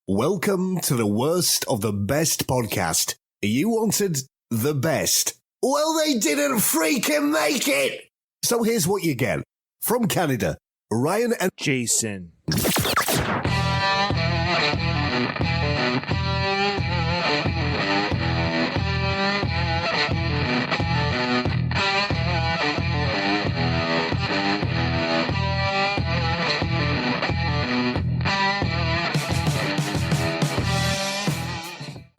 Welcome to the worst of the best podcast. You wanted the best. Well, they didn't freaking make it. So here's what you get. From Canada, Ryan and Jason.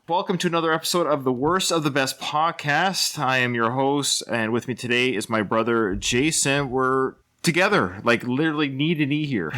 Welcome to another episode of the Worst of the Best podcast. I am your host, and with me today is my brother, Jason. We're together, like literally knee to knee here.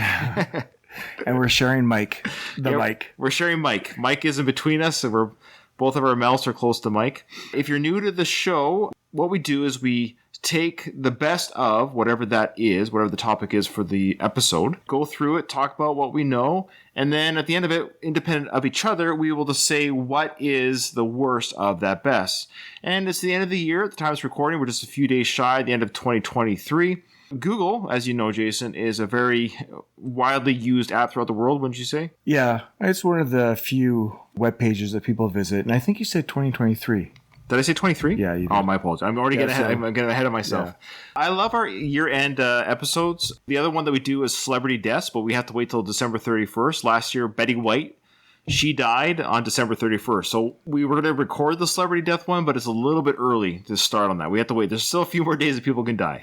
And we're sharing mic. Mic. We're sharing mic. Mic is in between us, so both of our mouths are close to mic. If you're new to the show, what we do is we take the best of whatever that is, whatever the topic is for the episode, go through it, talk about what we know, and then at the end of it, independent of each other, we will just say what is the worst of that best. And it's the end of the year. At the time of recording, we're just a few days shy at the end of 2023. Google, as you know, Jason, is a very widely used app throughout the world, wouldn't you say? Yeah, it's one of the few web pages that people visit. And I think you said 2023. Did I say 23? Yeah, you did. Oh, my apologies. I'm already getting ahead of myself. Yeah. I love our year-end episodes. The other one that we do is celebrity deaths, but we have to wait till December 31st. Last year, Betty White, she died on December 31st. So we were going to record the celebrity death one, but it's a little bit early to start on that. We have to wait. There's still a few more days that people can die.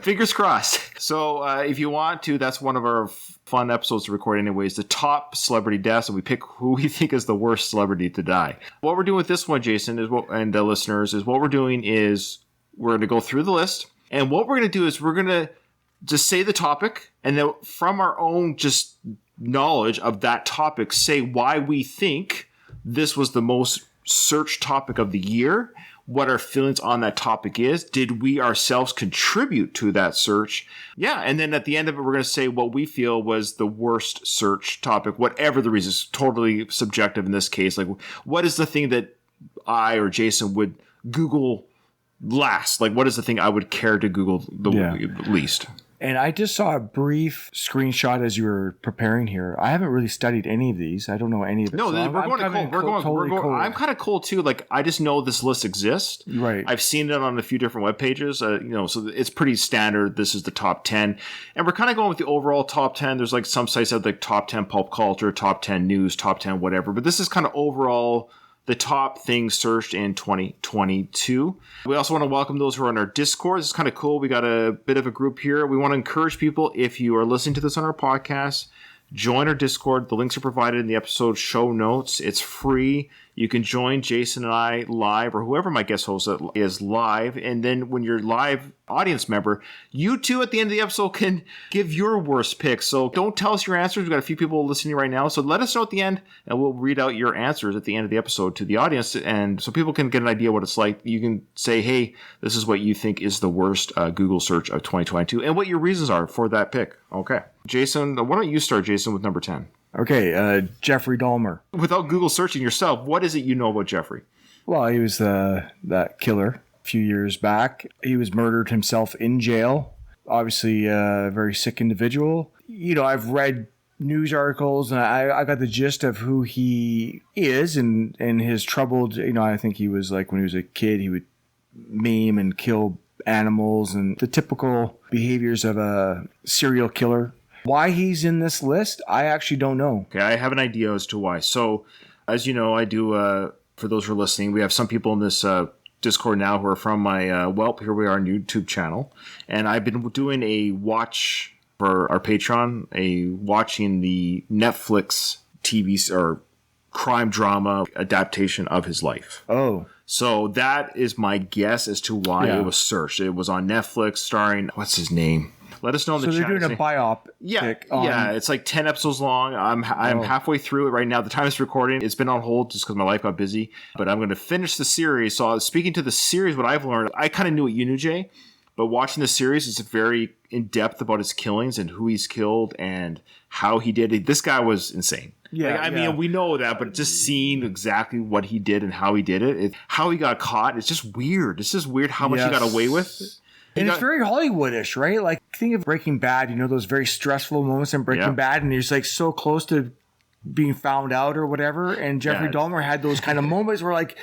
Fingers crossed. So if you want to, that's one of our fun episodes to record anyways, the top celebrity deaths, and we pick who we think is the worst celebrity to die. What we're doing with this one, Jason, is listeners, is what we're doing is we're going to go through the list, and what we're going to do is we're going to just say the topic, and then from our own just knowledge of that topic, say why we think this was the most searched topic of the year, what our feelings on that topic is. Did we ourselves contribute to that search? Yeah, and then at the end of it, we're going to say what we feel was the worst search topic, whatever the reason. It's totally subjective in this case. Like, what is the thing that I or Jason would Google last? Like, what is the thing I would care to Google the least? And I just saw a brief screenshot as you were preparing here. I haven't really studied any of these. I don't know any of it. No, so we're going cold. I'm kind of cold too. Like, I just know this list exists. Right. I've seen it on a few different web pages. So it's pretty standard. This is the top 10. And we're kind of going with the overall top 10. There's like some sites that have like top 10 pulp culture, top 10 news, top 10 whatever. But this is kind of overall the top things searched in 2022. We also want to welcome those who are on our Discord. This is kind of cool. We got a bit of a group here. We want to encourage people, if you are listening to this on our podcast, join our Discord. The links are provided in the episode show notes. It's free. You can join Jason and I live, or whoever my guest host is live. And then when you're live audience member, you too at the end of the episode can give your worst picks. So don't tell us your answers. We've got a few people listening right now. So let us know at the end, and we'll read out your answers at the end of the episode to the audience. And so people can get an idea what it's like. You can say, hey, this is what you think is the worst Google search of 2022 and what your reasons are for that pick. Okay. Jason, why don't you start, Jason, with number 10? Okay, Jeffrey Dahmer. Without Google searching yourself, what is it you know about Jeffrey? Well, he was that killer a few years back. He was murdered himself in jail. Obviously, a very sick individual. You know, I've read news articles, and I got the gist of who he is and his troubled, I think he was like when he was a kid, he would maim and kill animals and the typical behaviors of a serial killer. Why he's in this list, I actually don't know. Okay, I have an idea as to why. So, as you know, I do, for those who are listening, we have some people in this Discord now who are from my Here We Are YouTube channel. And I've been doing a watch for our Patreon, watching the Netflix TV or crime drama adaptation of his life. Oh. So that is my guess as to why it was searched. It was on Netflix starring, what's his name? Let us know in the chat. So they're doing a biopic. Yeah, it's like 10 episodes long. I'm halfway through it right now. The time it's recording, it's been on hold just because my life got busy. But I'm going to finish the series. So speaking to the series, what I've learned, I kind of knew what you knew, Jay. But watching the series, it's very in-depth about his killings and who he's killed and how he did it. This guy was insane. Yeah, I mean, we know that, but just seeing exactly what he did and how he did it, how he got caught, it's just weird. It's just weird how much he got away with. And it's very Hollywoodish, right? Like, think of Breaking Bad, those very stressful moments in Breaking Bad, and you're just like so close to being found out or whatever. And Jeffrey Dahmer had those kind of moments where, like,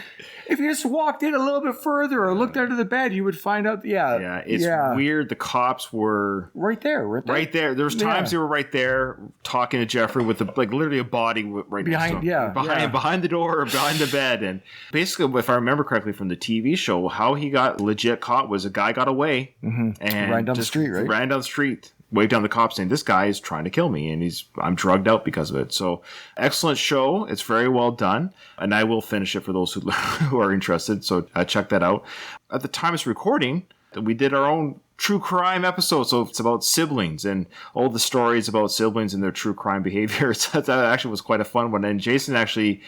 if you just walked in a little bit further or looked under the bed, you would find out. It's weird. The cops were right there. There was times they were right there talking to Jeffrey with literally a body right behind, behind the door or behind the bed. And basically, if I remember correctly from the TV show, how he got legit caught was a guy got away and ran down the street, right? Ran down the street. Waved down the cops saying, this guy is trying to kill me and I'm drugged out because of it. So excellent show. It's very well done. And I will finish it for those who are interested. So check that out. At the time of recording, we did our own true crime episode. So it's about siblings and all the stories about siblings and their true crime behaviors. That actually was quite a fun one. And Jason actually,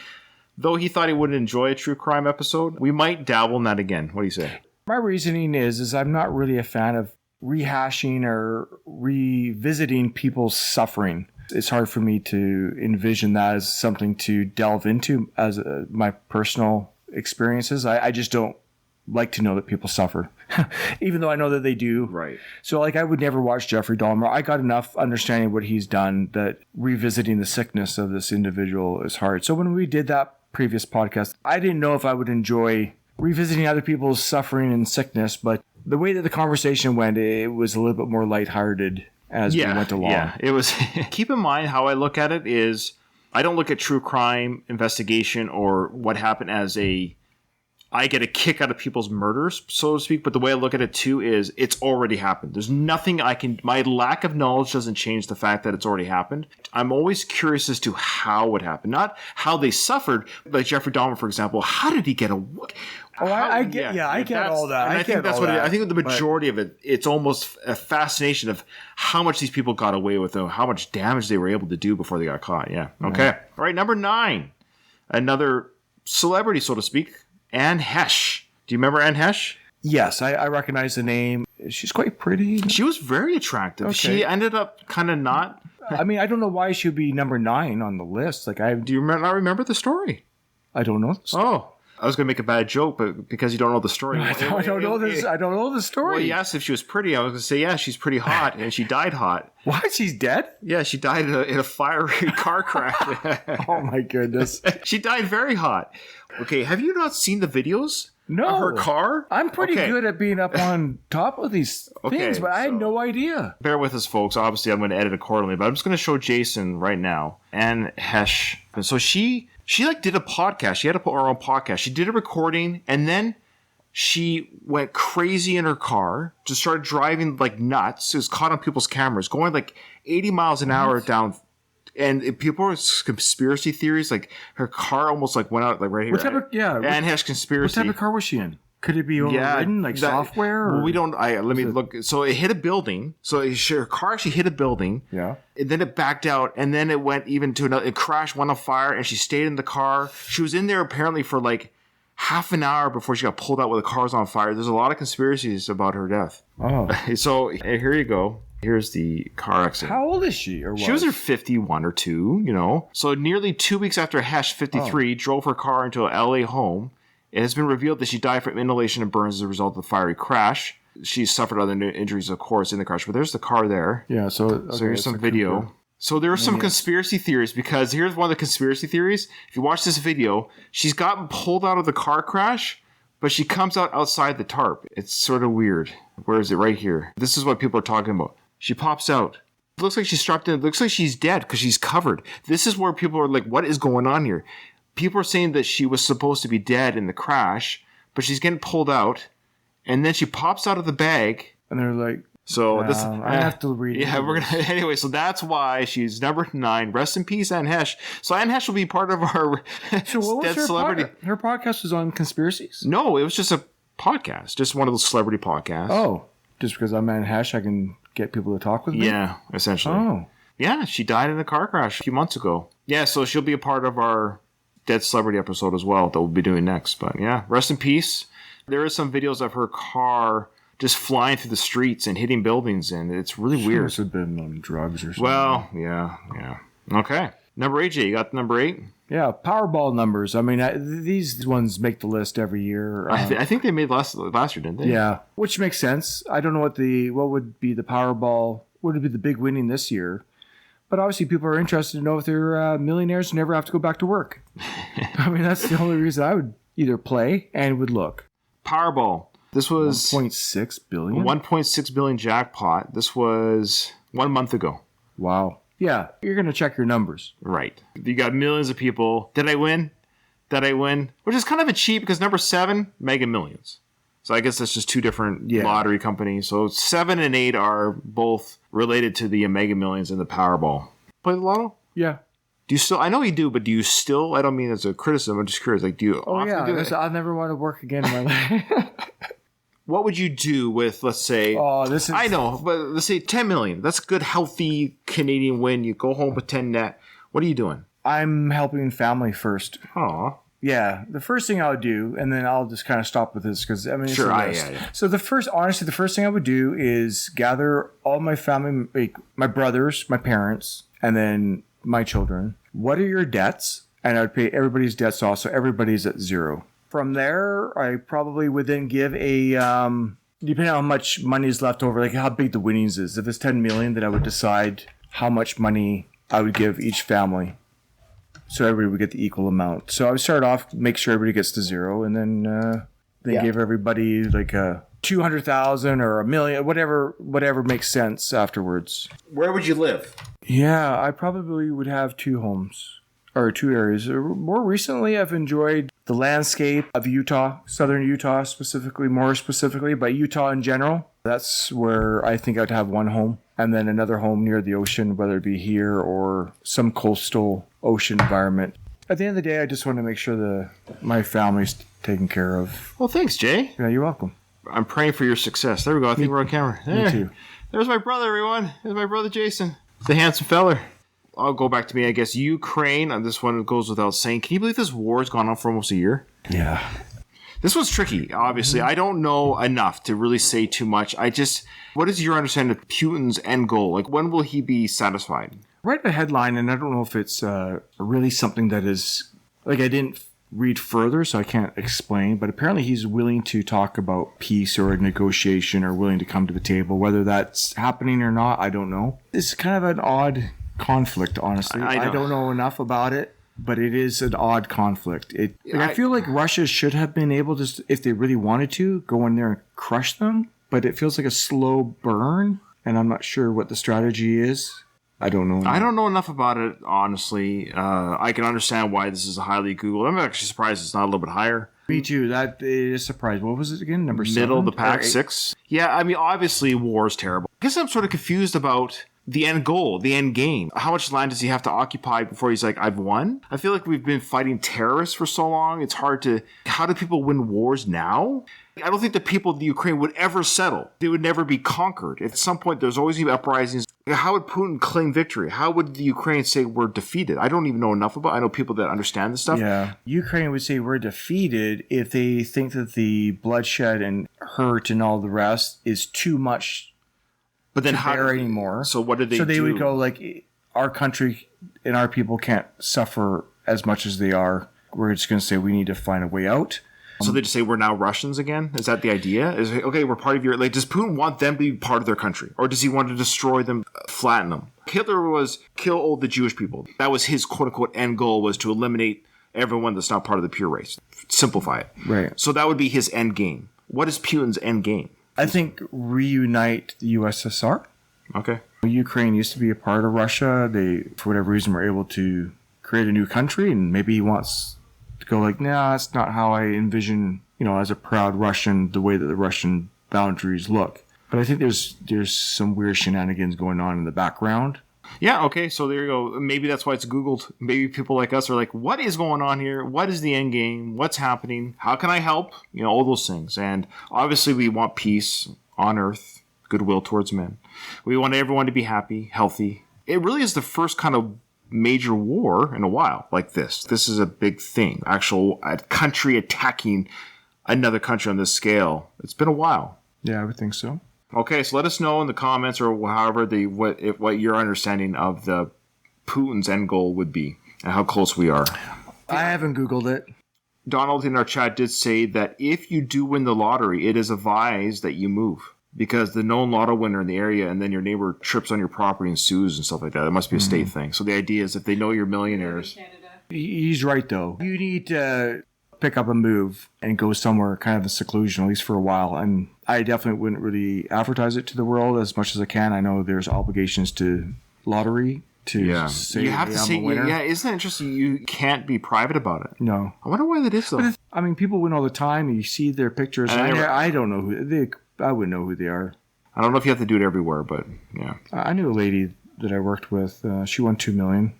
though he thought he wouldn't enjoy a true crime episode, we might dabble in that again. What do you say? My reasoning is I'm not really a fan of rehashing or revisiting people's suffering. It's hard for me to envision that as something to delve into as my personal experiences. I just don't like to know that people suffer, even though I know that they do. Right. So I would never watch Jeffrey Dahmer. I got enough understanding what he's done that revisiting the sickness of this individual is hard. So when we did that previous podcast, I didn't know if I would enjoy revisiting other people's suffering and sickness, but the way that the conversation went, it was a little bit more lighthearted as we went along. Yeah, it was. Keep in mind how I look at it is I don't look at true crime investigation or what happened as I get a kick out of people's murders, so to speak. But the way I look at it too is it's already happened. There's nothing my lack of knowledge doesn't change the fact that it's already happened. I'm always curious as to how it happened, not how they suffered. Like Jeffrey Dahmer, for example, how did he get away? I get all that. I think that's what I think the majority of it, it's almost a fascination of how much these people got away with and how much damage they were able to do before they got caught. Yeah. Okay. All right. Number 9, another celebrity, so to speak, Anne Heche. Do you remember Anne Heche? Yes, I recognize the name. She's quite pretty. She was very attractive. Okay. She ended up kind of not. I mean, I don't know why she would be number 9 on the list. Do you not remember the story? I don't know. Oh. I was going to make a bad joke, but because you don't know the story. I don't know the story. Well, you asked if she was pretty. I was going to say, yeah, she's pretty hot, and she died hot. What? She's dead? Yeah, she died in a fiery car crash. Oh, my goodness. She died very hot. Okay, have you not seen the videos of her car? I'm pretty good at being up on top of these things, but I had no idea. Bear with us, folks. Obviously, I'm going to edit accordingly, but I'm just going to show Jason right now. Anne Heche. And so she did a podcast. She had her own podcast. She did a recording, and then she went crazy in her car, just started driving like nuts. It was caught on people's cameras, going like 80 miles an hour down. And people were conspiracy theories, like her car almost like went out like right here. What type of Anne Heche conspircy. What type of car was she in? Could it be overridden, like software? Well, we don't. Let me look. So it hit a building. So her car actually hit a building. Yeah. And then it backed out, and then it went even to another. It crashed, went on fire, and she stayed in the car. She was in there apparently for like half an hour before she got pulled out with the car's on fire. There's a lot of conspiracies about her death. Oh. So here you go. Here's the car accident. How old is she? Or she was 51 or 2. You know. So nearly 2 weeks after Heche, 53, drove her car into a LA home. It has been revealed that she died from inhalation and burns as a result of the fiery crash. She suffered other injuries, of course, in the crash. But there's the car there. Yeah, so here's some video. So there are some conspiracy theories, because here's one of the conspiracy theories. If you watch this video, she's gotten pulled out of the car crash, but she comes out outside the tarp. It's sort of weird. Where is it? Right here. This is what people are talking about. She pops out. It looks like she's strapped in. It looks like she's dead because she's covered. This is where people are like, what is going on here? People are saying that she was supposed to be dead in the crash, but she's getting pulled out, and then she pops out of the bag. And they're like, so I have to read it. Yeah, we're gonna anyway. So that's why she's number 9. Rest in peace, Anne Heche. So Anne Heche will be part of our so what was dead celebrity. Her podcast was on conspiracies? No, it was just a podcast, just one of those celebrity podcasts. Oh, just because I'm Anne Heche, I can get people to talk with me? Yeah, essentially. Oh, yeah, she died in a car crash a few months ago. Yeah, so she'll be a part of our dead celebrity episode as well that we'll be doing next. But yeah, rest in peace. There is some videos of her car just flying through the streets and hitting buildings, and it's really weird. She must have been on drugs or something. Well, yeah. Okay. Number 8, Jay. You got number 8? Yeah, Powerball numbers. I mean, these ones make the list every year. I think they made last year, didn't they? Yeah, which makes sense. I don't know what would be the Powerball. What would be the big winning this year? But obviously people are interested to know if they're millionaires and never have to go back to work. I mean, that's the only reason I would either play and would look. Powerball. This was 1.6 billion. 1.6 billion jackpot. This was 1 month ago. Wow. Yeah, you're going to check your numbers. Right. You got millions of people. Did I win? Which is kind of a cheat because number 7, Mega Millions. So I guess that's just two different lottery companies. So 7 and 8 are both related to the Mega Millions and the Powerball. Play the lotto? Yeah. Do you still? I know you do, but do you still? I don't mean as a criticism. I'm just curious. Like, do you? Often do it? I'll never want to work again in my life. What would you do with, let's say? Oh, this is. I know, but let's say 10 million. That's a good, healthy Canadian win. You go home with 10 net. What are you doing? I'm helping family first. Aw. Yeah, the first thing I would do, and then I'll just kind of stop with this because I mean, it's a list. Yeah. So the first thing I would do is gather all my family, like my brothers, my parents, and then my children. What are your debts? And I'd pay everybody's debts off, so everybody's at zero. From there, I probably would then give a, depending on how much money is left over, like how big the winnings is. If it's 10 million, then I would decide how much money I would give each family. So everybody would get the equal amount. So I would start off, make sure everybody gets to zero, and then give everybody like a 200,000 or $1 million, whatever makes sense afterwards. Where would you live? Yeah, I probably would have 2 homes or 2 areas. More recently, I've enjoyed the landscape of Utah, southern Utah more specifically, but Utah in general. That's where I think I'd have 1 home and then another home near the ocean, whether it be here or some coastal ocean environment. At the end of the day, I just want to make sure my family's taken care of. Well, thanks, Jay. Yeah, you're welcome. I'm praying for your success. There we go. I think we're on camera. Me too. There's my brother, everyone. There's my brother, Jason. The handsome feller. I'll go back to me, I guess. Ukraine, and this one goes without saying. Can you believe this war has gone on for almost a year? Yeah. This was tricky, obviously. I don't know enough to really say too much. What is your understanding of Putin's end goal? Like, when will he be satisfied? Read the headline, and I don't know if it's really something that is, like, I didn't read further, so I can't explain, but apparently he's willing to talk about peace or a negotiation or willing to come to the table. Whether that's happening or not, I don't know. It's kind of an odd conflict, honestly. I don't know enough about it. But it is an odd conflict. I feel like Russia should have been able to, if they really wanted to, go in there and crush them. But it feels like a slow burn, and I'm not sure what the strategy is. I don't know. I don't know enough about it, honestly. I can understand why this is a highly Googled. I'm actually surprised it's not a little bit higher. Me too. That is surprising. What was it again? Number 7? Middle of the pack, 6. Yeah, I mean, obviously, war is terrible. I guess I'm sort of confused about the end goal, the end game. How much land does he have to occupy before he's like, I've won? I feel like we've been fighting terrorists for so long. It's hard to... How do people win wars now? I don't think the people of the Ukraine would ever settle. They would never be conquered. At some point, there's always going to be uprisings. How would Putin claim victory? How would the Ukraine say we're defeated? I don't even know enough about it. I know people that understand this stuff. Yeah. Ukraine would say we're defeated if they think that the bloodshed and hurt and all the rest is too much. But then how anymore? So what did they do? So they would go like, our country and our people can't suffer as much as they are. We're just going to say we need to find a way out. So they just say we're now Russians again? Is that the idea? Is it, okay, we're part of your... Like, does Putin want them to be part of their country? Or does he want to destroy them, flatten them? Hitler was kill all the Jewish people. That was his quote-unquote end goal, was to eliminate everyone that's not part of the pure race. Simplify it. Right. So that would be his end game. What is Putin's end game? I think reunite the USSR. Okay. Ukraine used to be a part of Russia. They, for whatever reason, were able to create a new country, and maybe he wants to go like, nah, that's not how I envision, as a proud Russian, the way that the Russian boundaries look. But I think there's some weird shenanigans going on in the background. Yeah, okay, so there you go. Maybe that's why it's Googled. Maybe people like us are like, what is going on here? What is the end game? What's happening? How can I help? All those things. And obviously we want peace on earth, goodwill towards men. We want everyone to be happy, healthy. It really is the first kind of major war in a while like this. This is a big thing. A country attacking another country on this scale. It's been a while. Yeah, I would think so. Okay, so let us know in the comments or however what your understanding of the Putin's end goal would be and how close we are. I haven't Googled it. Donald in our chat did say that if you do win the lottery, it is advised that you move. because the known lotto winner in the area, and then your neighbor trips on your property and sues and stuff like that. It must be a state thing. So the idea is if they know you're millionaires. He's right, though. You need to pick up a move and go somewhere kind of in seclusion, at least for a while. And I definitely wouldn't really advertise it to the world as much as I can. I know there's obligations to lottery to say you have to say, winner. yeah, isn't that interesting? You can't be private about it. No. I wonder why that is, though. I mean, people win all the time. And you see their pictures. I don't know who they. I wouldn't know who they are. I don't know if you have to do it everywhere, but yeah. I knew a lady that I worked with. She won $2 million.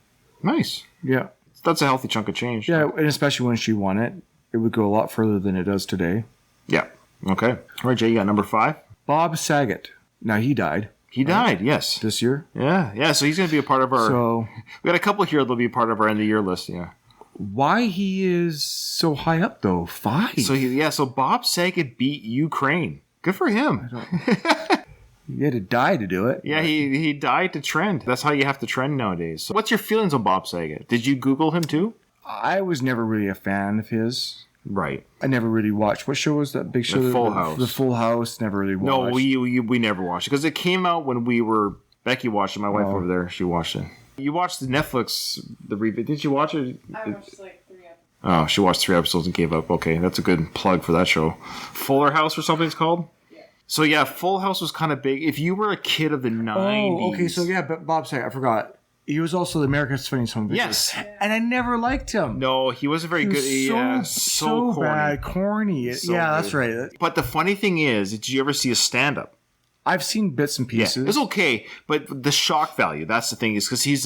Nice. Yeah. That's a healthy chunk of change. Yeah, and especially when she won it, it would go a lot further than it does today. Yeah. Okay. All right, Jay, you got number 5? Bob Saget. Now, he died. He died, yes. This year? Yeah. So he's going to be a part of our... So, we got a couple here that'll be a part of our end of the year list, yeah. Why he is so high up, though? 5? So Bob Saget beat Ukraine. Good for him. He had to die to do it. Yeah, he died to trend. That's how you have to trend nowadays. So what's your feelings on Bob Saget? Did you Google him too? I was never really a fan of his. Right. I never really watched. What show was that big show? The Full House. The Full House. Never really watched. No, we never watched it because it came out when we were... Becky watched it. My wife over there, she watched it. You watched the Netflix, the review. Did you watch it? I watched like 3 episodes. Oh, she watched 3 episodes and gave up. Okay, that's a good plug for that show. Fuller House or something it's called? So yeah, Full House was kind of big. If you were a kid of the 90s... Oh, okay. So yeah, but Bob Saget, I forgot. He was also the America's Funniest Home Videos. Yes. And I never liked him. No, he wasn't very good. So corny. bad. Corny. So that's right. But the funny thing is, did you ever see a stand-up? I've seen bits and pieces. Yeah, it's okay, but the shock value, that's the thing, is because he's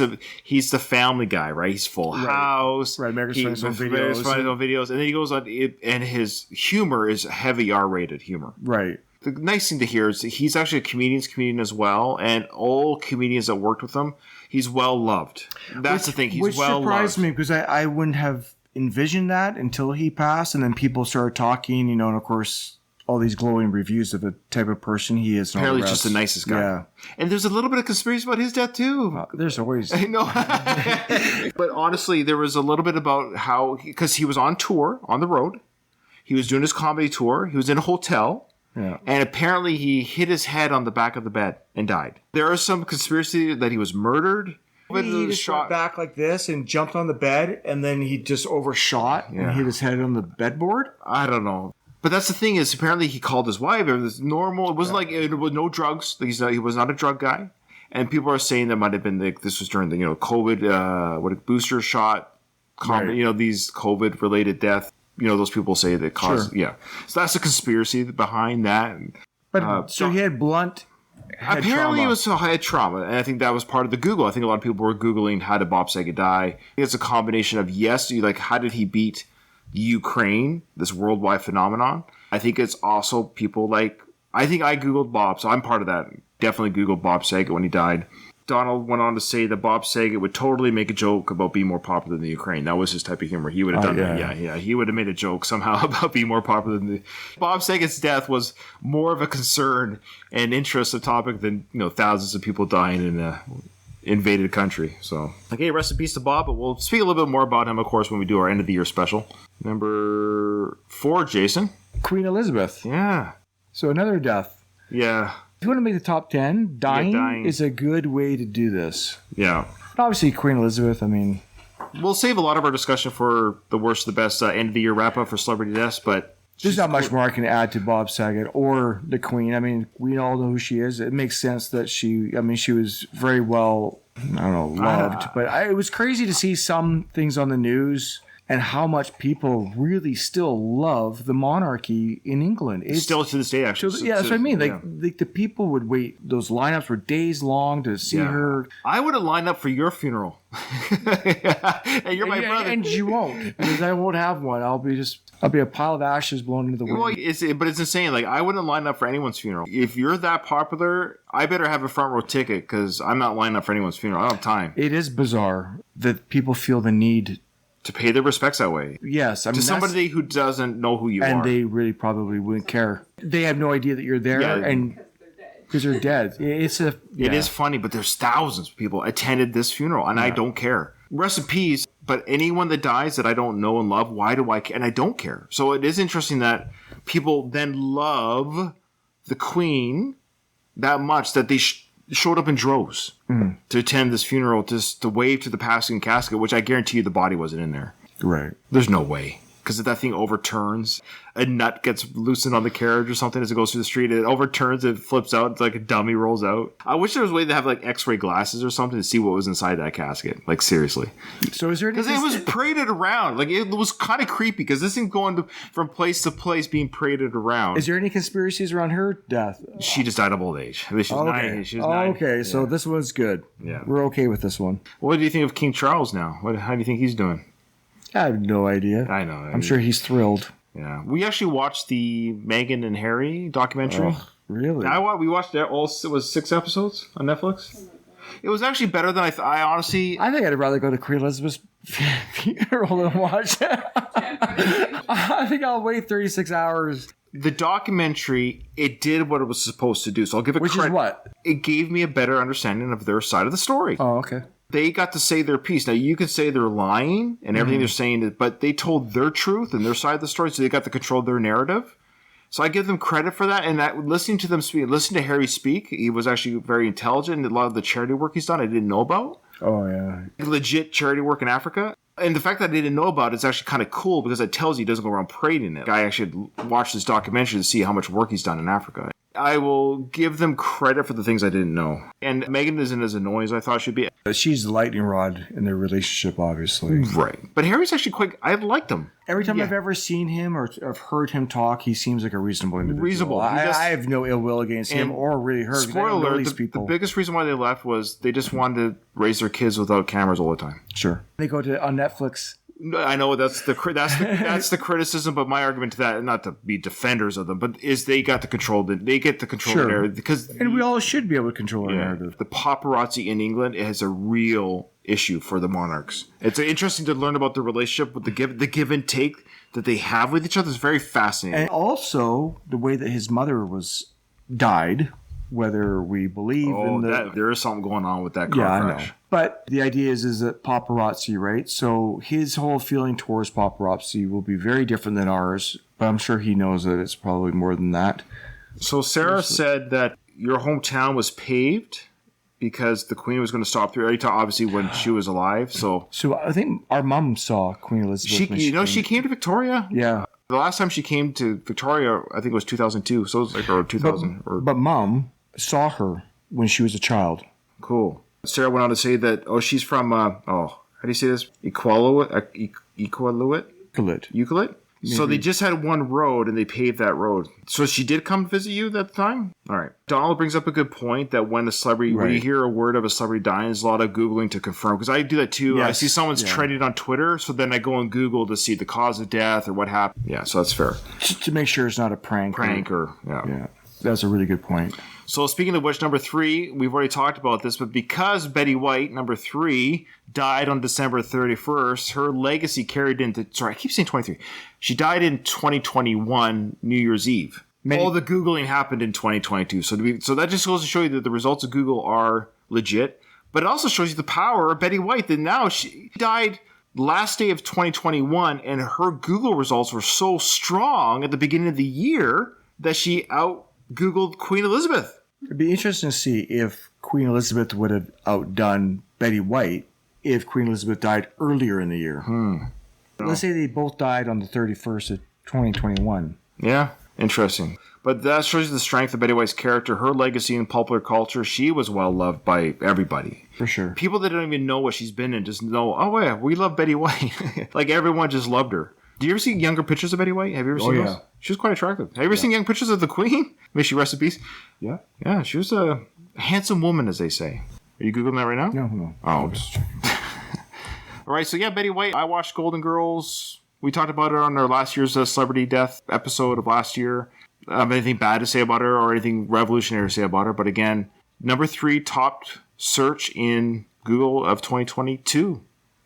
the family guy, right? He's Full House. Right, America's Funniest Home Videos. And then he goes on, and his humor is heavy R-rated humor. Right. The nice thing to hear is that he's actually a comedian as well, and all comedians that worked with him, he's well loved. That's the thing, he's well loved. Which surprised me, because I wouldn't have envisioned that until he passed, and then people started talking, and of course... all these glowing reviews of the type of person he is. Apparently just the nicest guy. Yeah. And there's a little bit of conspiracy about his death, too. There's always... I know. But honestly, there was a little bit about how... Because he was on tour, on the road. He was doing his comedy tour. He was in a hotel. Yeah. And apparently he hit his head on the back of the bed and died. There is some conspiracy that he was murdered. He just shot back like this and jumped on the bed, and then he just overshot and hit his head on the bedboard? I don't know. But that's the thing is, apparently he called his wife. It was normal. It wasn't like it was no drugs. He was not a drug guy. And people are saying that might have been this was during the COVID booster shot, right. These COVID related death. Those people say that caused So that's a conspiracy behind that. But so he had blunt. Apparently, it was head trauma, and I think that was part of the Google. I think a lot of people were googling how did Bob Saget die. It's a combination of how did he beat Ukraine, this worldwide phenomenon. I think it's also people I think I Googled Bob, so I'm part of that. Definitely Googled Bob Saget when he died. Donald went on to say that Bob Saget would totally make a joke about being more popular than the Ukraine. That was his type of humor. He would have done that. Yeah. He would have made a joke somehow about being more popular than the... Bob Saget's death was more of a concern and interest of topic than, thousands of people dying in a invaded country. So, okay, rest in peace to Bob, but we'll speak a little bit more about him, of course, when we do our end of the year special. Number 4, Jason. Queen Elizabeth. Yeah. So another death. Yeah. If you want to make the top 10, dying is a good way to do this. Yeah. Obviously, Queen Elizabeth, we'll save a lot of our discussion for the worst, the best end of the year wrap up for celebrity deaths, but... There's not much more I can add to Bob Saget or the Queen. We all know who she is. It makes sense that she was very well, loved. But it was crazy to see some things on the news and how much people really still love the monarchy in England. It's still to this day, actually. That's what I mean. The people would wait. Those lineups were days long to see her. I would have lined up for your funeral. And you're my brother. And you won't, because I won't have one. I'll be a pile of ashes blown into the wind. Well, it's insane. I wouldn't line up for anyone's funeral. If you're that popular, I better have a front row ticket, because I'm not lining up for anyone's funeral. I don't have time. It is bizarre that people feel the need to pay their respects that way. Yes. To somebody who doesn't know who you are. And they really probably wouldn't care. They have no idea that you're there, and because they're dead. It is funny, but there's thousands of people attended this funeral, and I don't care. Rest in peace, but anyone that dies that I don't know and love, why do I care? And I don't care. So it is interesting that people then love the Queen that much that they showed up in droves to attend this funeral, just to wave to the passing casket, which I guarantee you the body wasn't in there. Right. There's no way. Because if that thing overturns, a nut gets loosened on the carriage or something as it goes through the street, it overturns, it flips out, it's like a dummy rolls out. I wish there was a way to have like x-ray glasses or something to see what was inside that casket. Like, seriously. So is there any... Because it was paraded around. Like, it was kind of creepy because this thing going from place to place being paraded around. Is there any conspiracies around her death? She just died of old age. I mean, she was 9. She was 9. Okay, yeah. So this one's good. Yeah. We're okay with this one. What do you think of King Charles now? How do you think he's doing? I have no idea. I know. I'm sure he's thrilled. Yeah. We actually watched the Meghan and Harry documentary. Oh, really? We watched it all. It was 6 episodes on Netflix. It was actually better than I honestly... I think I'd rather go to Queen Elizabeth's funeral than watch it. I think I'll wait 36 hours. The documentary, it did what it was supposed to do. So I'll give it credit. Which is what? It gave me a better understanding of their side of the story. Oh, okay. They got to say their piece. Now, you could say they're lying and everything they're saying, but they told their truth and their side of the story, so they got to control their narrative. So I give them credit for that. And listening to them speak, listening to Harry speak, he was actually very intelligent. A lot of the charity work he's done, I didn't know about. Oh, yeah. Legit charity work in Africa. And the fact that I didn't know about it is actually kind of cool because it tells you he doesn't go around parading it. I actually watched this documentary to see how much work he's done in Africa. I will give them credit for the things I didn't know. And Meghan isn't as annoying as I thought she'd be. She's the lightning rod in their relationship, obviously. Right. But Harry's actually I liked him. Every time I've ever seen him or I've heard him talk, he seems like a reasonable individual. I have no ill will against him or really her. Spoiler alert, the biggest reason why they left was they just wanted to raise their kids without cameras all the time. Sure. They go on Netflix. I know that's the criticism, but my argument to that, not to be defenders of them, but is they get to control the narrative and we all should be able to control our narrative. The paparazzi in England is a real issue for the monarchs. It's interesting to learn about the relationship with the give and take that they have with each other. It's very fascinating, and also the way that his mother died. Whether we believe in that there is something going on with that car crash. I know. But the idea is that paparazzi, right? So his whole feeling towards paparazzi will be very different than ours. But I'm sure he knows that it's probably more than that. So Sarah said that your hometown was paved because the Queen was going to stop through. Obviously, when she was alive. So I think our mom saw Queen Elizabeth. She came to Victoria. Yeah. The last time she came to Victoria, I think it was 2002. So it was like 2000. But mom saw her when she was a child. Cool. Sarah went on to say that, she's from, how do you say this? Euclid? Maybe. So they just had one road and they paved that road. So she did come visit you that time? All right. Donald brings up a good point that when when you hear a word of a celebrity dying, there's a lot of Googling to confirm. Because I do that too. Yes. I see someone's trending on Twitter, so then I go on Google to see the cause of death or what happened. Yeah, so that's fair. Just to make sure it's not a prank. Yeah. That's a really good point. So speaking of which, number 3, we've already talked about this, but because Betty White, number 3, died on December 31st, her legacy carried into... Sorry, I keep saying 23. She died in 2021, New Year's Eve. All the Googling happened in 2022. So that just goes to show you that the results of Google are legit. But it also shows you the power of Betty White, that now she died last day of 2021, and her Google results were so strong at the beginning of the year that she out-Googled Queen Elizabeth. It'd be interesting to see if Queen Elizabeth would have outdone Betty White if Queen Elizabeth died earlier in the year. Let's say they both died on the 31st of 2021. Yeah, interesting. But that shows you the strength of Betty White's character, her legacy in popular culture. She was well loved by everybody. For sure. People that don't even know what she's been in just know, oh yeah, we love Betty White. Like everyone just loved her. Do you ever see younger pictures of Betty White? Have you ever seen those? She was quite attractive. Have you ever seen young pictures of the Queen? May she rest in peace. Yeah. Yeah, she was a handsome woman, as they say. Are you Googling that right now? No. Oh. All right, so yeah, Betty White. I watched Golden Girls. We talked about her on our last year's celebrity death episode of last year. Anything bad to say about her or anything revolutionary to say about her. But again, number 3 topped search in Google of 2022.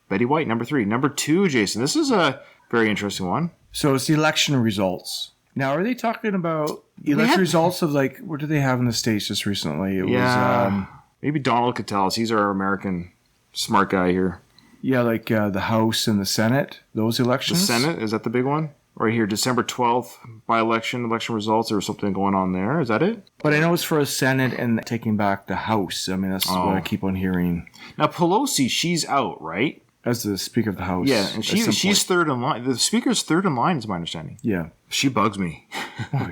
Betty White, number 3. Number 2, Jason. This is a very interesting one. So it's the election results. Now, are they talking about election results of what do they have in the States just recently? It was maybe Donald could tell us. He's our American smart guy here. Yeah, the House and the Senate, those elections. The Senate, is that the big one? right here, December 12th, election results. There was something going on there. Is that it? But I know it's for a Senate and taking back the House. I mean, that's what I keep on hearing. Now, Pelosi, she's out, right? As the Speaker of the House. Yeah, and she's third in line. The Speaker's third in line, is my understanding. Yeah. She bugs me. Oh,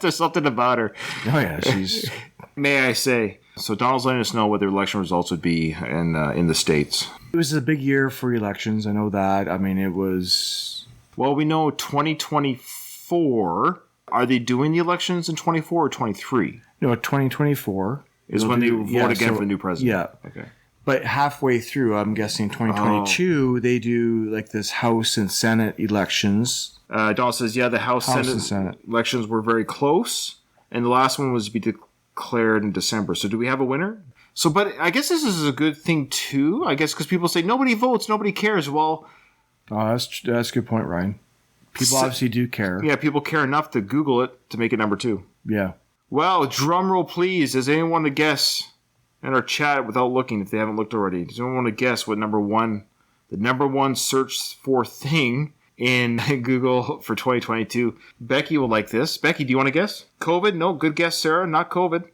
there's something about her. Oh, yeah, she's... May I say. So Donald's letting us know what the election results would be in the States. It was a big year for elections. I know that. I mean, it was... Well, we know 2024. Are they doing the elections in 24 or 23? No, 2024. Is when they vote again for the new president. Yeah. Okay. But halfway through, I'm guessing 2022, they do like this House and Senate elections. Donald says, yeah, the House and Senate Senate elections were very close. And the last one was to be declared in December. So do we have a winner? So, but I guess this is a good thing too. I guess because people say nobody votes, nobody cares. Well, that's a good point, Ryan. People obviously do care. Yeah, people care enough to Google it to make it number 2. Yeah. Well, drum roll, please. Does anyone want to guess in our chat without looking if they haven't looked already? Does anyone want to guess what the number one search for thing in Google for 2022? Becky will like this. Becky, do you want to guess? COVID? No, good guess, Sarah. Not COVID.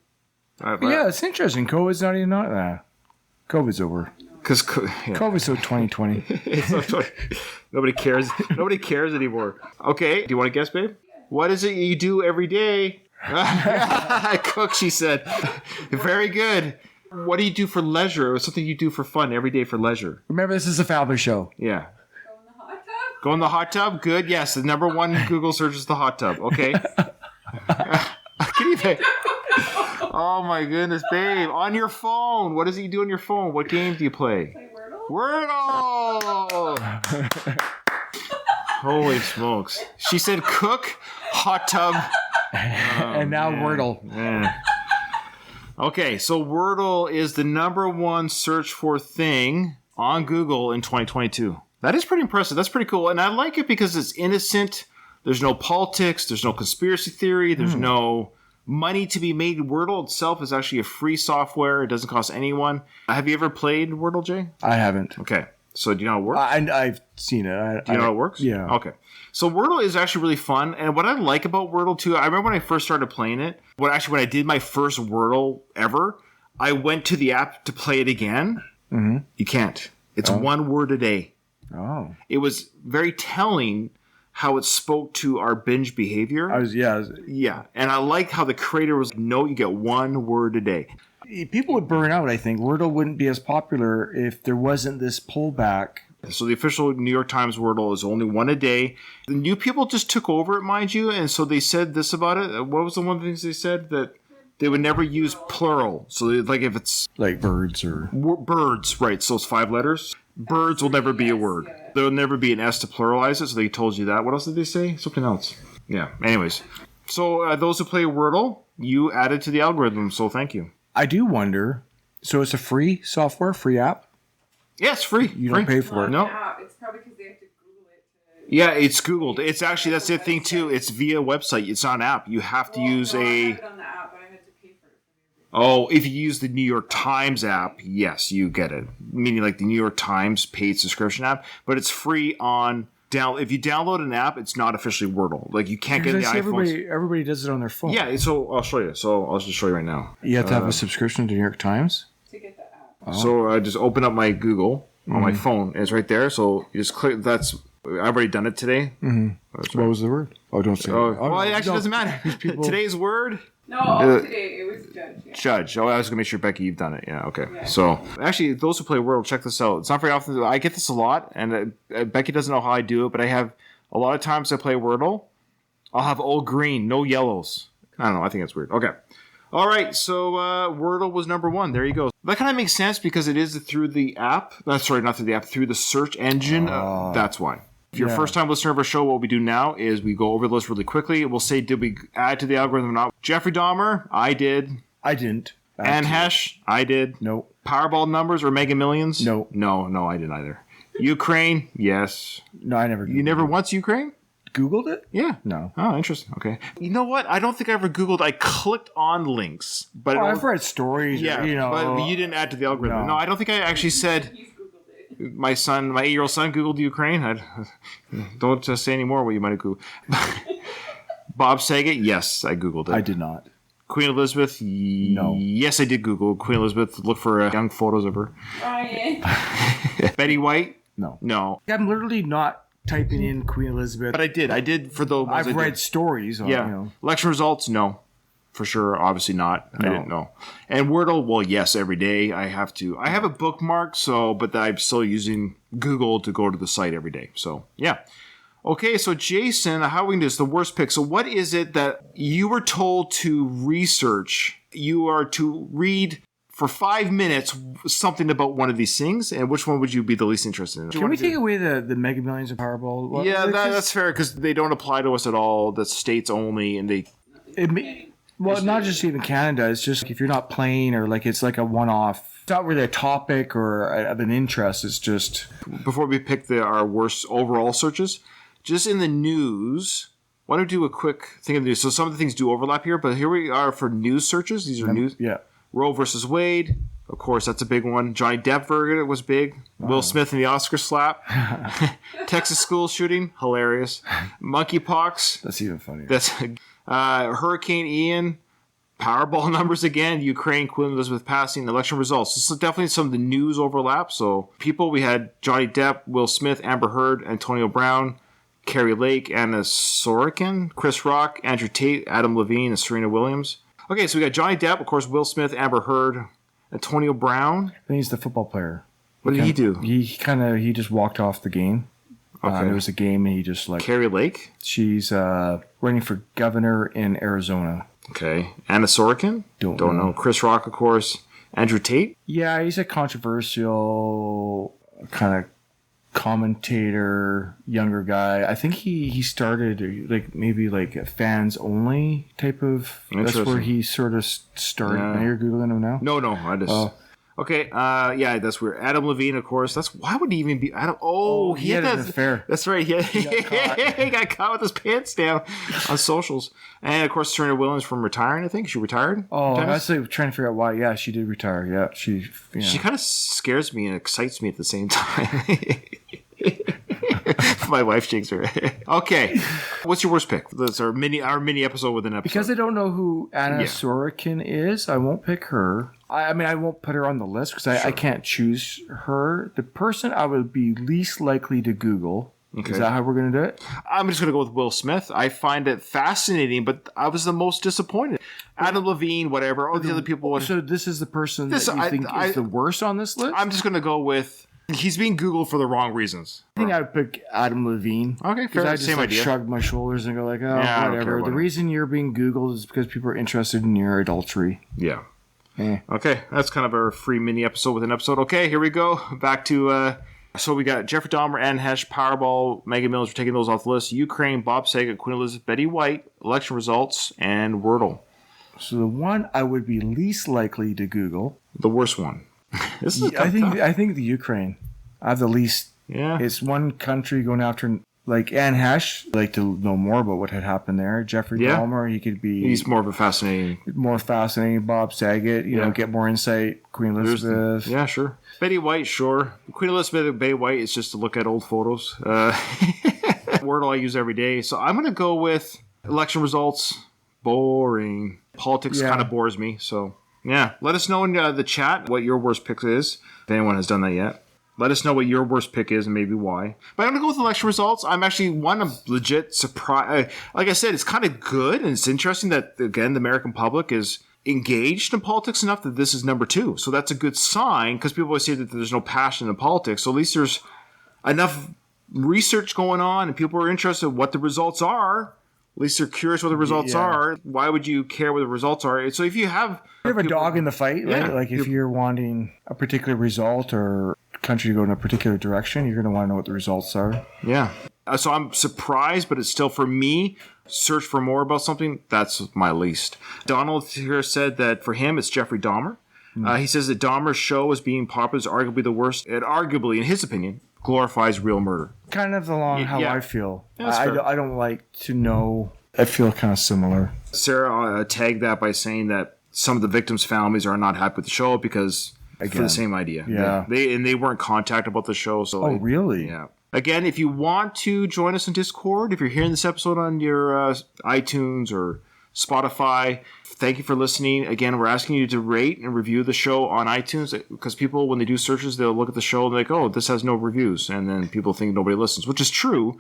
Yeah, it's interesting. COVID's not even COVID's over. Because COVID's so 2020. Nobody cares. Nobody cares anymore. Okay, do you want to guess, babe? What is it you do every day? I cook, she said. Very good. What do you do for leisure? It was something you do for fun every day for leisure. Remember, this is a Fowler show. Yeah. Go in the hot tub? Good. Yes, the number one Google search is the hot tub. Okay. Oh my goodness, babe. On your phone. What is it you do on your phone? What games do you play? Wordle! Holy smokes. She said cook, hot tub. And now Wordle. Man. Okay, so Wordle is the number one search for thing on Google in 2022. That is pretty impressive. That's pretty cool. And I like it because it's innocent. There's no politics. There's no conspiracy theory. There's no money to be made. Wordle itself is actually a free software. It doesn't cost anyone. Have you ever played Wordle, Jay? I haven't. Okay. So do you know how it works? I've seen it. Do you know how it works? Yeah. Okay. So Wordle is actually really fun. And what I like about Wordle too, I remember when I first started playing it, when I did my first Wordle ever, I went to the app to play it again. Mm-hmm. You can't. It's one word a day. Oh. It was very telling how it spoke to our binge behavior. Yeah. And I like how the creator was, no, you get one word a day. People would burn out, I think. Wordle wouldn't be as popular if there wasn't this pullback. So the official New York Times Wordle is only one a day. The new people just took over it, mind you, and so they said this about it. What was the one of the things they said? That they would never use plural. So like if it's... Like birds or... Birds, right. So it's 5 letters. Birds will never be a word. There will never be an S to pluralize it, so they told you that. What else did they say? Something else. Yeah, anyways. So those who play Wordle, you added to the algorithm, so thank you. I do wonder, so it's a free software, free app? Yeah, it's free. You don't pay for it. No. It's probably because they have to Google it. Yeah, it's Googled. It's actually, that's the thing too. It's via website. It's not an app. You have to use I have it on the app, but I had to pay for it. Oh, if you use the New York Times app, yes, you get it. Meaning like the New York Times paid subscription app, but it's free on if you download an app, it's not officially Wordle. Like you can't get the iPhone. Everybody does it on their phone. Yeah, so I'll show you. So I'll just show you right now. You have to have a subscription to New York Times to get the app. Oh. So I just open up my Google on my phone. And it's right there. So you just click. I've already done it today. Mm-hmm. Right. What was the word? Oh, don't say. Well, it actually doesn't matter. Today's word. No, today it was Judge. Yeah. Judge. Oh, I was gonna make sure, Becky, you've done it. Yeah. Okay. Yeah. So actually, those who play Wordle, check this out. It's not very often. I get this a lot, and Becky doesn't know how I do it, but I have. A lot of times I play Wordle, I'll have all green, no yellows. I don't know. I think it's weird. Okay. All right. So Wordle was number one. There you go. That kind of makes sense because it is through the app. Sorry, not through the app. Through the search engine. That's why. If you're a first-time listener of our show, what we do now is we go over the list really quickly. We'll say, did we add to the algorithm or not? Jeffrey Dahmer, I did. I didn't. Anne Hesh, I did. Nope. Powerball numbers or Mega Millions? No. No, I didn't either. Ukraine, yes. No, I never. You never once Ukraine? Googled it? Yeah. No. Oh, interesting. Okay. You know what? I don't think I ever Googled. I clicked on links, but I've read stories. Yeah, but you didn't add to the algorithm. No, I don't think I actually said. My 8-year-old son Googled Ukraine. Don't say any more what you might have Googled. Bob Saget, yes, I Googled it. I did not. Queen Elizabeth, No. Yes, I did Google Queen Elizabeth. Look for young photos of her. Ryan. Betty White, No. no. I'm literally not typing in Queen Elizabeth. But I did for the ones I I've did. read stories on, Yeah. Election results, no. For sure, obviously not. I didn't know. And Wordle, well, yes, every day I have to. I have a bookmark, but I'm still using Google to go to the site every day. So, yeah. Okay, so Jason, how are we going to do this? The worst pick. So what is it that you were told to research? You are to read for 5 minutes something about one of these things, and which one would you be the least interested in? Can we take away the Mega Millions and Powerball? What, Yeah, that's fair, because they don't apply to us at all. That's states only, and they... Well, not just even Canada. It's just if you're not playing or like it's like a one-off. It's not really a topic or of an interest. It's just... Before we pick our worst overall searches, just in the news, why don't we do a quick thing of the news? So some of the things do overlap here, but here we are for news searches. These are news. Yeah. Roe versus Wade. Of course, that's a big one. Johnny Depp verdict was big. Will Smith in the Oscar slap. Texas school shooting. Hilarious. Monkeypox. That's even funnier. That's Hurricane Ian. Powerball numbers again. Ukraine, Queen Elizabeth passing. Election results. This is definitely some of the news overlap. So people, we had Johnny Depp, Will Smith, Amber Heard, Antonio Brown, Carrie Lake, Anna Sorokin, Chris Rock, Andrew Tate, Adam Levine, and Serena Williams. Okay, so we got Johnny Depp, of course, Will Smith, Amber Heard, Antonio Brown. I think he's the football player. What did he do? He just walked off the game. Okay. It was a game and he just like... Carrie Lake? She's running for governor in Arizona. Okay. Anna Sorokin? Don't know. Chris Rock, of course. Andrew Tate? Yeah, he's a controversial kind of commentator, younger guy. I think he started like maybe like a fans only type of. That's where he sort of started. Yeah. Now you're googling him now. No, I just. Okay, yeah, that's weird. Adam Levine, of course. Why would he even be Adam? Oh, he had an affair. That's right. He got caught with his pants down on socials. And of course, Serena Williams from retiring. I think she retired. Oh, I was like, trying to figure out why. Yeah, she did retire. Yeah, she. She kind of scares me and excites me at the same time. My wife shakes her head. Okay, what's your worst pick? That's our mini episode within episode. Because I don't know who Anna Sorokin is, I won't pick her. I mean, I won't put her on the list because I can't choose her. The person I would be least likely to Google. Okay. Is that how we're going to do it? I'm just going to go with Will Smith. I find it fascinating, but I was the most disappointed. Adam Levine, whatever. Oh, the other people. So this is the person that you think is the worst on this list? I'm just going to go with... He's being Googled for the wrong reasons. I think I would pick Adam Levine. Okay, fair. I just Same idea. Shrug my shoulders and go like, whatever. The reason you're being Googled is because people are interested in your adultery. Yeah. Okay, that's kind of our free mini episode within episode. Okay, here we go. Back to... So we got Jeffrey Dahmer, Anne Hesh, Powerball, Mega Millions. We're taking those off the list. Ukraine, Bob Saget, Queen Elizabeth, Betty White, election results, and Wordle. So the one I would be least likely to Google... The worst one. This is I think the Ukraine. I have the least. Yeah. It's one country going after like Anne Hesh. I'd like to know more about what had happened there. Jeffrey Dahmer. He could be. He's more fascinating. Bob Saget. You know, get more insight. Queen Elizabeth. Yeah, sure. Betty White, sure. Queen Elizabeth and Betty White is just to look at old photos. Wordle I use every day. So I'm going to go with election results. Boring. Politics kind of bores me. So. Yeah, let us know in the chat what your worst pick is, if anyone has done that yet. Let us know what your worst pick is and maybe why. But I'm going to go with election results. I'm legit surprised. Like I said, it's kind of good, and it's interesting that, again, the American public is engaged in politics enough that this is number 2. So that's a good sign, because people always say that there's no passion in politics. So at least there's enough research going on, and people are interested in what the results are. At least they're curious what the results are. Why would you care what the results are? So if you have... You have a dog in the fight, right? Like if you're wanting a particular result or country to go in a particular direction, you're going to want to know what the results are. Yeah. So I'm surprised, but it's still, for me, search for more about something, that's my least. Donald here said that for him, it's Jeffrey Dahmer. He says that Dahmer's show as being popular is arguably the worst. It arguably, in his opinion, glorifies real murder. Kind of along how I feel. I don't like to know. I feel kind of similar. Sarah tagged that by saying that some of the victims' families are not happy with the show because for the same idea. Yeah. They weren't contacted about the show. So really? Yeah. Again, if you want to join us on Discord, if you're hearing this episode on your iTunes or Spotify, thank you for listening. Again, we're asking you to rate and review the show on iTunes because people, when they do searches, they'll look at the show and they're like, oh, this has no reviews. And then people think nobody listens, which is true.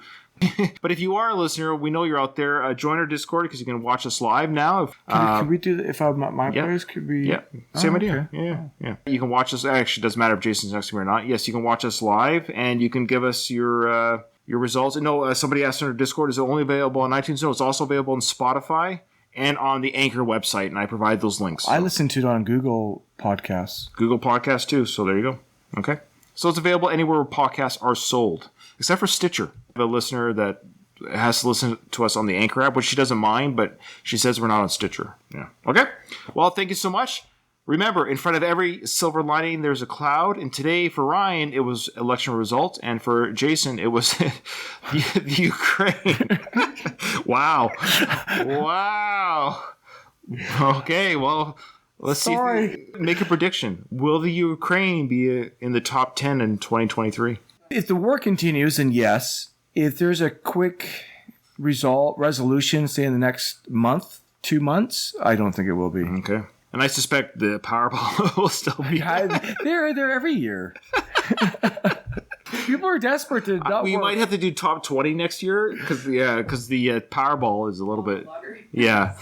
But if you are a listener, we know you're out there. Join our Discord because you can watch us live now. Can we do that? If I'm at my place, could we? Yeah, same idea. Okay. Yeah. You can watch us. Actually, it doesn't matter if Jason's next to me or not. Yes, you can watch us live and you can give us your results. No, somebody asked on our Discord, is it only available on iTunes? No, it's also available on Spotify and on the Anchor website, and I provide those links. I listen to it on Google Podcasts. Google Podcasts, too, so there you go. Okay. So it's available anywhere where podcasts are sold, except for Stitcher. I have a listener that has to listen to us on the Anchor app, which she doesn't mind, but she says we're not on Stitcher. Yeah. Okay. Well, thank you so much. Remember, in front of every silver lining, there's a cloud. And today, for Ryan, it was election results. And for Jason, it was the Ukraine. Wow. Okay, well, let's see. Make a prediction. Will the Ukraine be in the top 10 in 2023? If the war continues, then yes. If there's a quick resolution, say in the next month, 2 months, I don't think it will be. Okay. And I suspect the Powerball will still be they're there every year. People are desperate to not we work. might have to do top 20 next year because the Powerball is a little bit. Yeah.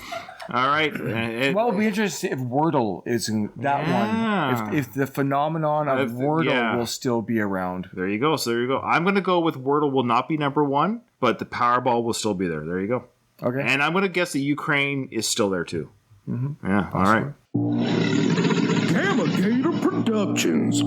All right. Well, it'll be interesting if Wordle is in that one. If the phenomenon of Wordle will still be around. There you go. So there you go. I'm going to go with Wordle will not be number one, but the Powerball will still be there. There you go. Okay. And I'm going to guess that Ukraine is still there too. Mm-hmm. Yeah. All right. Gamma Gator Productions.